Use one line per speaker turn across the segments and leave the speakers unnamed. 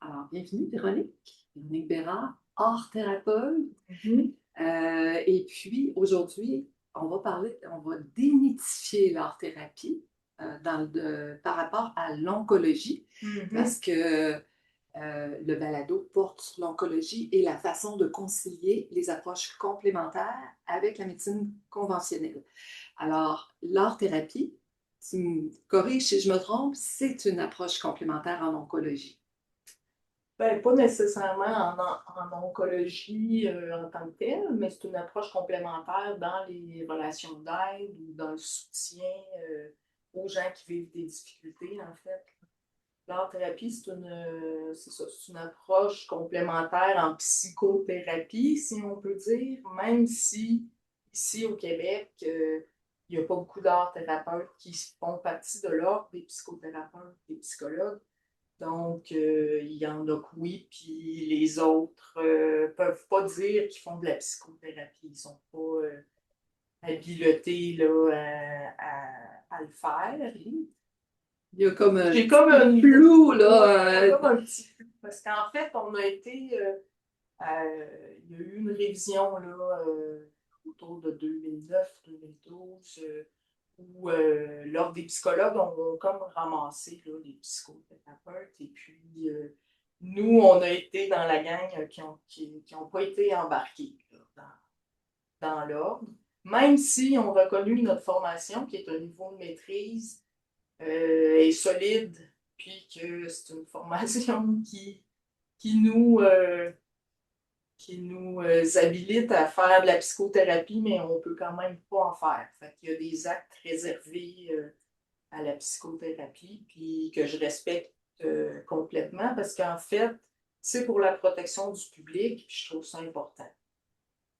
Alors, bienvenue Véronique. Véronique Bérard, art thérapeute.
Mhm.
Et puis aujourd'hui, on va démythifier l'art thérapie par rapport à l'oncologie,
Mhm.
parce que le balado porte sur l'oncologie et la façon de concilier les approches complémentaires avec la médecine conventionnelle. Alors, l'art thérapie, tu me corriges si je me trompe, c'est une approche complémentaire en oncologie.
Ben, pas nécessairement en oncologie en tant que telle, mais c'est une approche complémentaire dans les relations d'aide ou dans le soutien aux gens qui vivent des difficultés, en fait. L'art-thérapie, c'est ça, c'est une approche complémentaire en psychothérapie, si on peut dire, même si ici au Québec, il n'y a pas beaucoup d'art-thérapeutes qui font partie de l'ordre des psychothérapeutes, des psychologues. Donc, il y en a que oui, puis les autres peuvent pas dire qu'ils font de la psychothérapie. Ils sont pas habilités là, à le faire.
Il y a comme un
J'ai
petit
comme
peu de
un,
flou,
ouais,
là.
comme un petit peu, parce qu'en fait, on a été, il y a eu une révision là, autour de 2009-2012 où l'Ordre des psychologues ont comme ramassé là, les psychothérapeutes. Et puis, nous, on a été dans la gang qui ont pas été embarqués là, dans l'ordre, même si on reconnu notre formation, qui est un niveau de maîtrise est solide, puis que c'est une formation qui qui nous habilite à faire de la psychothérapie, mais on peut quand même pas en faire. Fait qu'il y a des actes réservés à la psychothérapie, puis que je respecte complètement, parce qu'en fait, c'est pour la protection du public, puis je trouve ça important.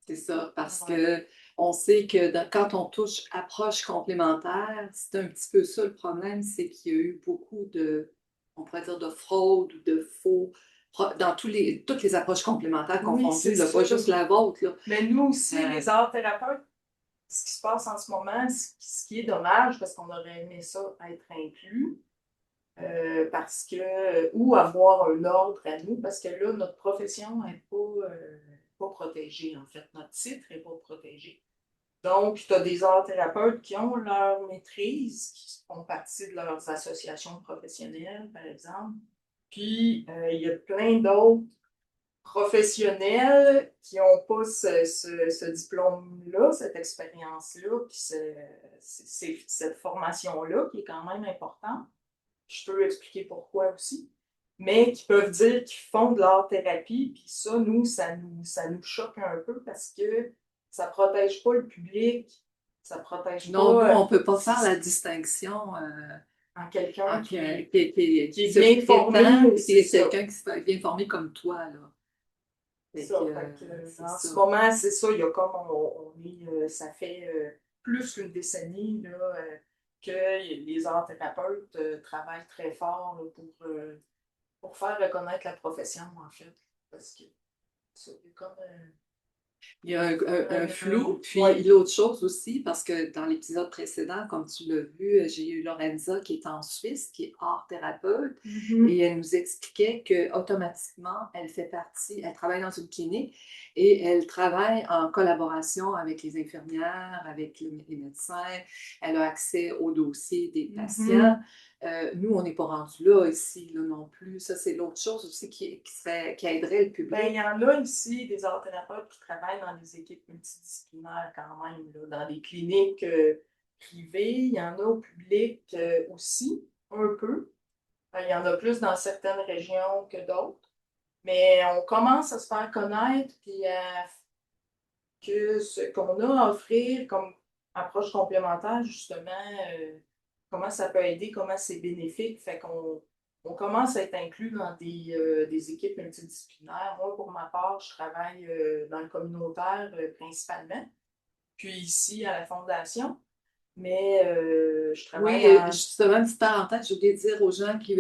C'est ça, parce
Ouais.
que on sait que quand on touche approche complémentaire, c'est un petit peu ça le problème, c'est qu'il y a eu beaucoup de, on pourrait dire, de fraude ou de faux dans toutes les approches complémentaires
Oui, c'est
confondues, là, pas
ça.
juste la vôtre, là.
Mais nous aussi,
Euh,
les arts thérapeutes, ce qui se passe en ce moment, ce qui est dommage, parce qu'on aurait aimé ça être inclus, parce que, ou avoir un ordre à nous, parce que là, notre profession n'est pas protégée, en fait. Notre titre n'est pas protégé. Donc, tu as des arts thérapeutes qui ont leur maîtrise, qui font partie de leurs associations professionnelles, par exemple. Puis, il y a plein d'autres professionnels qui n'ont pas ce diplôme-là, cette expérience-là, puis cette formation-là qui est quand même importante. Je peux expliquer pourquoi aussi. Mais qui peuvent dire qu'ils font de l'art-thérapie, puis ça, nous, ça nous choque un peu parce que ça protège pas le public, ça protège
non, nous,
pas
on peut pas faire la distinction
en quelqu'un qui
qui
est
se
bien
prétend,
formé,
puis qui
c'est
est
ça.
quelqu'un qui se bien formé comme toi, là. Fait
Ça,
que,
fait que,
c'est
en
ça.
ce moment, c'est ça, il y a comme on est, ça fait plus qu'une décennie là, que les arts thérapeutes travaillent très fort là, pour faire reconnaître la profession, en fait. Parce que ça, il y a comme
Il y a un flou. Puis
ouais.
l'autre chose aussi, parce que dans l'épisode précédent, comme tu l'as vu, j'ai eu Lorenza qui est en Suisse, qui est art thérapeute, et
Mhm.
elle nous expliquait que automatiquement, elle fait partie, elle travaille dans une clinique et elle travaille en collaboration avec les infirmières, avec les médecins. Elle a accès au dossier des patients.
Mhm.
Nous, on n'est pas rendu là ici, là non plus. Ça, c'est l'autre chose aussi qui aiderait le
Ben, il
public.
y en a ici des arts thérapeutes qui travaillent dans des équipes multidisciplinaires quand même, là, dans des cliniques privées. Il y en a au public aussi, un peu. Il y en a plus dans certaines régions que d'autres. Mais on commence à se faire connaître, puis à que ce qu'on a à offrir comme approche complémentaire, justement, comment ça peut aider, comment c'est bénéfique. Fait qu'on on commence à être inclus dans des équipes multidisciplinaires. Moi, pour ma part, je travaille dans le communautaire principalement, puis ici à la Fondation, mais je travaille
Oui,
en...
justement, une petite parenthèse, j'ai oublié de dire aux gens qui